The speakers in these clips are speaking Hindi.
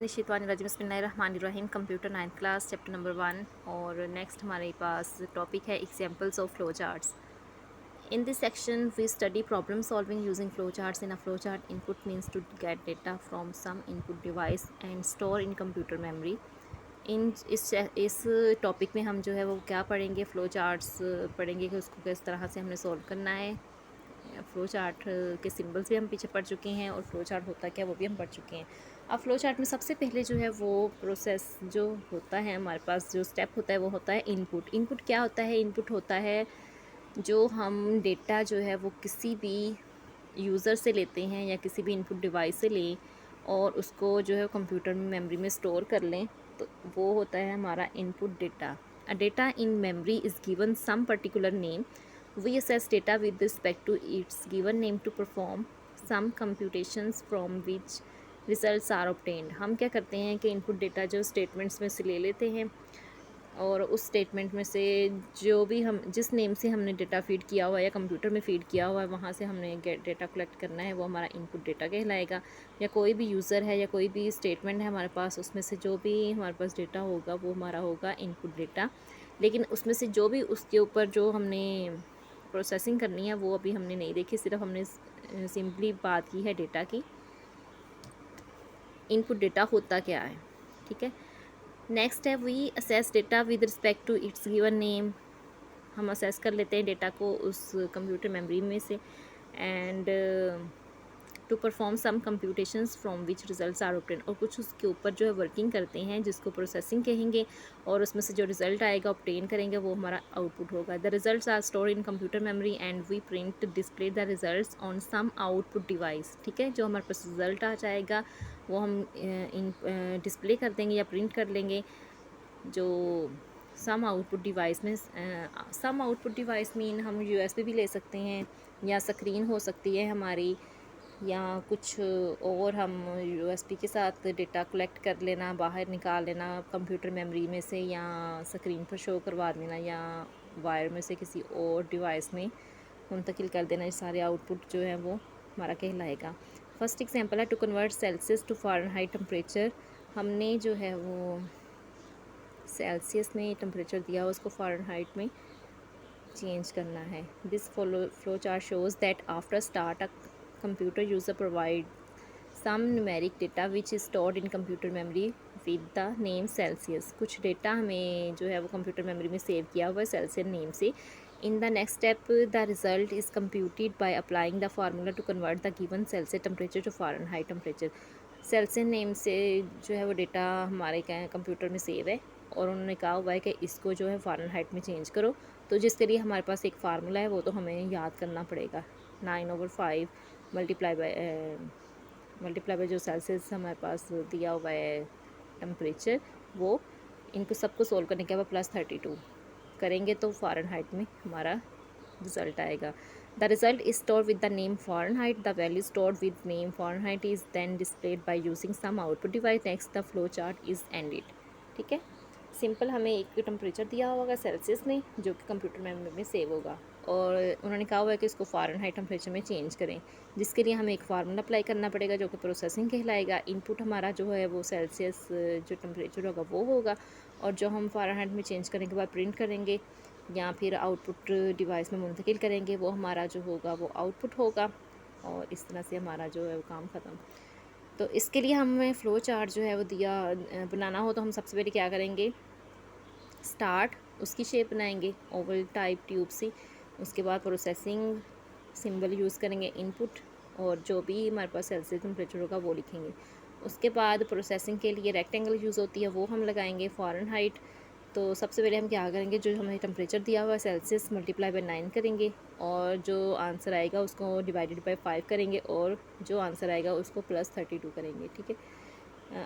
बिस्मिल्लाहिर्रहमानिर्रहीम computer 9th class chapter number 1 और नेक्स्ट हमारे पास टॉपिक है examples of flow charts. In this section we study problem solving using flow charts. In a flow chart input means to get data from some input device and store in computer memory. इस टॉपिक में हम जो है वो क्या पढ़ेंगे, फ़्लो चार्ट्स पढ़ेंगे कि उसको किस तरह से हमने सॉल्व करना है। फ़्लो चार्ट के सिंबल्स भी हम पीछे पढ़ चुके हैं और फ़्लो चार्ट होता क्या वो भी हम पढ़ चुके हैं। अब फ़्लो चार्ट में सबसे पहले जो है वो प्रोसेस जो होता है, हमारे पास जो स्टेप होता है वो होता है इनपुट। इनपुट क्या होता है? इनपुट होता है जो हम डेटा जो है वो किसी भी यूज़र से लेते हैं या किसी भी इनपुट डिवाइस से लें और उसको जो है कंप्यूटर में मेमोरी में स्टोर कर लें, तो वो होता है हमारा input data. A data in memory is given some particular name. We assess data with respect to its given name to perform some computations from which results are obtained। हम क्या करते हैं कि इनपुट डेटा जो स्टेटमेंट्स में से ले लेते हैं और उस स्टेटमेंट में से जो भी हम जिस नेम से हमने डेटा फीड किया हुआ है या कंप्यूटर में फीड किया हुआ है वहाँ से हमने डेटा कलेक्ट करना है, वो हमारा इनपुट डेटा कहलाएगा। या कोई भी यूज़र है या कोई भी स्टेटमेंट है हमारे पास, उसमें से जो भी हमारे पास डेटा होगा वो हमारा होगा इनपुट डेटा। लेकिन उसमें से जो भी उसके ऊपर जो हमने प्रोसेसिंग करनी है वो अभी हमने नहीं देखी, सिर्फ हमने सिंपली बात की है डेटा की। इनपुट डेटा होता क्या है, ठीक है। नेक्स्ट है we assess data with respect to its given name. हम असेस कर लेते हैं डेटा को उस कंप्यूटर मेमोरी में से and to perform some computations from which results are obtain. और कुछ उसके ऊपर जो है वर्किंग करते हैं जिसको प्रोसेसिंग कहेंगे और उसमें से जो रिजल्ट आएगा ऑब्टेन करेंगे वो हमारा आउटपुट होगा। The results are store in computer memory and we print display the results on some output device. ठीक है, जो हमारे पास रिजल्ट आ जाएगा वो हम इन डिस्प्ले कर देंगे या प्रिंट कर लेंगे जो सम आउटपुट डिवाइस में। सम आउटपुट डिवाइस मीन हम यूएसबी भी ले सकते हैं या स्क्रीन हो सकती है हमारी, या कुछ और हम यूएसबी के साथ डेटा कलेक्ट कर लेना, बाहर निकाल लेना कंप्यूटर मेमोरी में से या स्क्रीन पर शो करवा देना या वायर में से किसी और डिवाइस में मुंतकिल कर देना। ये सारे आउटपुट जो है वो हमारा कहलाएगा। फर्स्ट एग्जांपल है to convert Celsius to Fahrenheit temperature. हमने जो है वो सेल्सियस में टेम्परेचर दिया हुआ उसको फ़ारेनहाइट में चेंज करना है। This flow chart shows that after start a computer user provide some numeric data which is stored in computer memory with the name Celsius। कुछ डेटा हमें जो है वो कंप्यूटर मेमोरी में सेव किया हुआ है सेल्सियस नेम से। In the next step the result is computed by applying the formula to convert the given Celsius temperature to Fahrenheit temperature. Celsius name से जो है वो डेटा हमारे क्या है कंप्यूटर में सेव है और उन्होंने कहा हुआ है कि इसको जो है फ़ारेनहाइट में चेंज करो। तो जिसके लिए हमारे पास एक फार्मूला है वो तो हमें याद करना पड़ेगा। 9/5 मल्टीप्लाई बाय जो सेल्सियस हमारे पास दिया हुआ है टेम्परेचर, वो इनको सबको सोल्व करने के बाद +32 करेंगे तो फ़ारेनहाइट में हमारा रिज़ल्ट आएगा। The result is stored with the name Fahrenheit. The value stored with name Fahrenheit is then displayed by using some output device. Next the flow chart is ended. ठीक है, सिंपल हमें एक टेम्परेचर दिया होगा सेल्सियस में जो कि कंप्यूटर मेमोरी में सेव होगा और उन्होंने कहा हुआ है कि इसको फ़ारेनहाइट टेम्परेचर में चेंज करें, जिसके लिए हमें एक फार्मूला अप्लाई करना पड़ेगा जो कि प्रोसेसिंग कहलाएगा। इनपुट हमारा जो है वो सेल्सियस जो टेम्परेचर होगा वो होगा और जो हम फ़ारेनहाइट में चेंज करने के बाद प्रिंट करेंगे या फिर आउटपुट डिवाइस में मुंतकिल करेंगे वो हमारा जो होगा वो आउटपुट होगा और इस तरह से हमारा जो है वो काम ख़त्म। तो इसके लिए हमें फ़्लो चार्ट जो है वो दिया बनाना हो तो हम सबसे पहले क्या करेंगे, स्टार्ट उसकी शेप बनाएंगे ओवल टाइप ट्यूब से। उसके बाद प्रोसेसिंग सिंबल यूज़ करेंगे इनपुट और जो भी हमारे पास सेल्सियस टेम्परेचर होगा वो लिखेंगे। उसके बाद प्रोसेसिंग के लिए रेक्टेंगल यूज़ होती है वो हम लगाएंगे फ़ारेनहाइट। तो सबसे पहले हम क्या करेंगे, जो हमें टेम्परेचर दिया हुआ है सेल्सियस ×9 करेंगे और जो आंसर आएगा उसको डिवाइडेड बाय 5 करेंगे और जो आंसर आएगा उसको +32 करेंगे। ठीक है,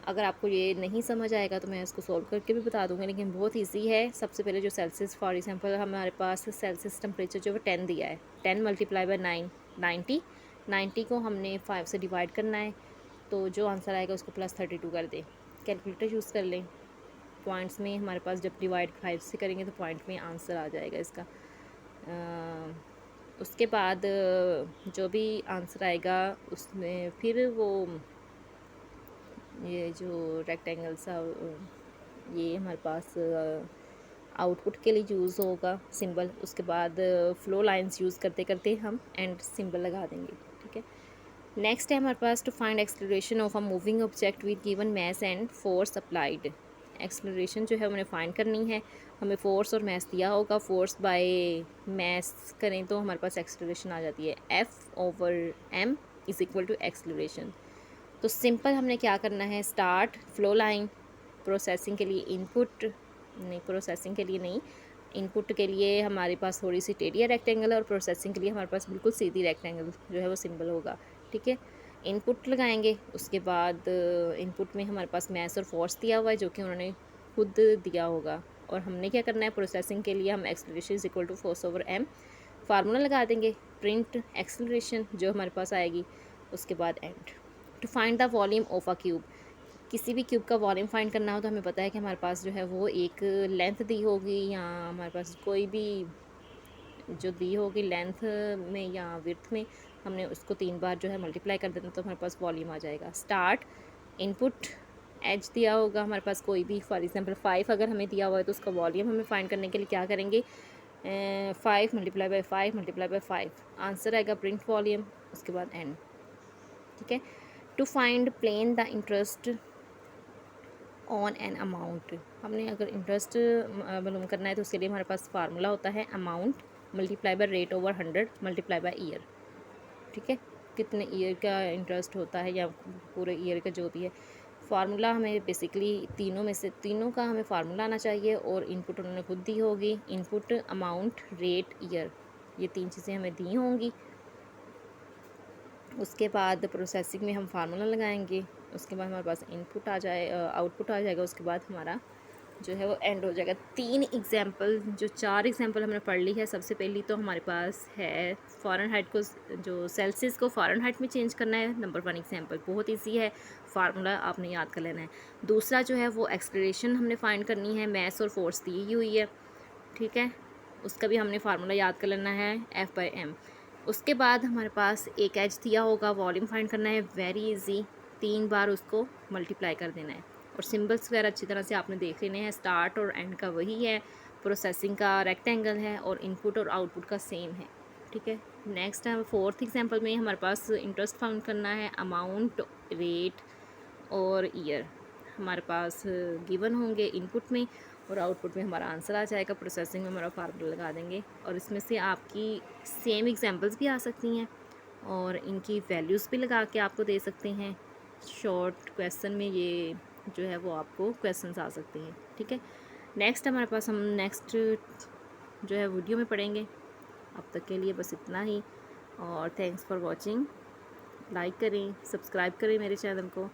अगर आपको ये नहीं समझ आएगा तो मैं इसको सॉल्व करके भी बता दूँगी, लेकिन बहुत इजी है। सबसे पहले जो सेल्सियस फॉर एग्जांपल हमारे पास सेल्सियस टेम्परेचर जो है 10 दिया है, 10 × 9 90। 90 को हमने 5 से डिवाइड करना है तो जो आंसर आएगा उसको +32 कर दें। कैलकुलेटर यूज़ कर लें, पॉइंट्स में हमारे पास जब डिवाइड 5 से करेंगे तो पॉइंट में आंसर आ जाएगा इसका। उसके बाद जो भी आंसर आएगा उसमें फिर वो ये जो रेक्टेंगल सा ये हमारे पास आउटपुट के लिए यूज़ होगा सिंबल। उसके बाद फ्लो लाइंस यूज़ करते करते हम एंड सिंबल लगा देंगे, ठीक है। नेक्स्ट है हमारे पास to find acceleration of a moving object with given mass and force applied. Acceleration जो है हमें फाइंड करनी है। हमें फोर्स और मैस दिया होगा, फोर्स बाय मैस करें तो हमारे पास एक्सेलरेशन आ जाती है F/m is equal to acceleration. तो सिंपल हमने क्या करना है, स्टार्ट फ्लो लाइन, प्रोसेसिंग के लिए इनपुट नहीं, प्रोसेसिंग के लिए नहीं, इनपुट के लिए हमारे पास थोड़ी सी टेढ़ी रेक्टेंगल है और प्रोसेसिंग के लिए हमारे पास बिल्कुल सीधी रेक्टेंगल जो है वो सिंबल होगा, ठीक है। इनपुट लगाएंगे, उसके बाद इनपुट में हमारे पास मैस और फोर्स दिया हुआ है जो कि उन्होंने खुद दिया होगा। और हमने क्या करना है, प्रोसेसिंग के लिए हम acceleration is equal to force formula लगा देंगे, प्रिंट एक्सेलरेशन जो हमारे पास आएगी। उसके बाद and to find the volume of a cube. किसी भी क्यूब का वॉल्यूम फाइंड करना हो तो हमें पता है कि हमारे पास जो है वो एक लेंथ दी होगी या हमारे पास कोई भी जो दी होगी लेंथ में या विड्थ में, हमने उसको 3 बार जो है मल्टीप्लाई कर देना तो हमारे पास वॉल्यूम आ जाएगा। स्टार्ट इनपुट एच दिया होगा हमारे पास कोई भी, फॉर एग्जांपल 5 अगर हमें दिया हुआ है तो उसका वॉल्यूम हमें फाइंड करने के लिए क्या करेंगे, 5 multiply by 5 multiply by 5 answer आएगा प्रिंट वॉल्यूम। उसके बाद एंड, ठीक है। To find plain the interest on an amount. हमने अगर इंटरेस्ट मालूम करना है तो उसके लिए हमारे पास फार्मूला होता है amount multiply by rate over 100 multiply by year, ठीक है। कितने ईयर का इंटरेस्ट होता है या पूरे ईयर का जो भी है, फार्मूला हमें बेसिकली तीनों में से तीनों का हमें फार्मूला आना चाहिए और इनपुट उन्होंने खुद दी होगी, इनपुट अमाउंट रेट ईयर, ये 3 चीज़ें हमें दी होंगी। उसके बाद प्रोसेसिंग में हम फार्मूला लगाएंगे, उसके बाद हमारे पास इनपुट आ जाए, आउटपुट आ जाएगा, उसके बाद हमारा जो है वो एंड हो जाएगा। 3 एग्जाम्पल जो 4 एग्जाम्पल हमने पढ़ ली है। सबसे पहली तो हमारे पास है फ़ारेनहाइट को जो सेल्सियस को फ़ारेनहाइट में चेंज करना है, नंबर 1 एग्जाम्पल बहुत ईजी है, फार्मूला आपने याद कर लेना है। दूसरा जो है वो एक्सेलरेशन हमने फाइंड करनी है, मैस और फोर्स दी हुई है, ठीक है, उसका भी हमने फार्मूला याद कर लेना है F/m। उसके बाद हमारे पास एक एच दिया होगा, वॉल्यूम फाइंड करना है, वेरी इजी, 3 बार उसको मल्टीप्लाई कर देना है। और सिंबल्स वगैरह अच्छी तरह से आपने देख लेने हैं, स्टार्ट और एंड का वही है, प्रोसेसिंग का रेक्टेंगल है और इनपुट और आउटपुट का सेम है, ठीक है। नेक्स्ट है 4th एग्जांपल में हमारे पास इंटरेस्ट फाउंड करना है, अमाउंट रेट और ईयर हमारे पास गिवन होंगे इनपुट में और आउटपुट में हमारा आंसर आ जाएगा। प्रोसेसिंग में हमारा फार्मूला लगा देंगे और इसमें से आपकी सेम एग्जांपल्स भी आ सकती हैं और इनकी वैल्यूज़ भी लगा के आपको दे सकते हैं। शॉर्ट क्वेश्चन में ये जो है वो आपको क्वेश्चंस आ सकते हैं, ठीक है। नेक्स्ट हमारे पास हम नेक्स्ट जो है वीडियो में पढ़ेंगे। अब तक के लिए बस इतना ही और थैंक्स फॉर वॉचिंग। लाइक करें, सब्सक्राइब करें मेरे चैनल को।